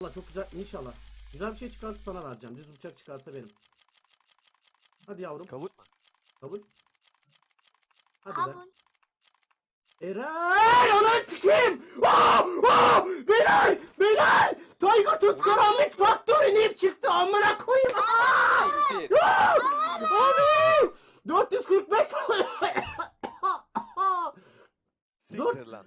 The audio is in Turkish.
Allah çok güzel inşallah. Güzel bir şey çıkarsa sana vereceğim. Düz bıçak çıkarsa benim. Hadi yavrum. Kabul. Kabul. Hadi be. Kabul. Eren! Ananı sikeyim! Beyler! Beyler! Tiger Tooth Karambit Factory Nip çıktı amına koyayım! Siktir. Abi! 445 Siktir lan.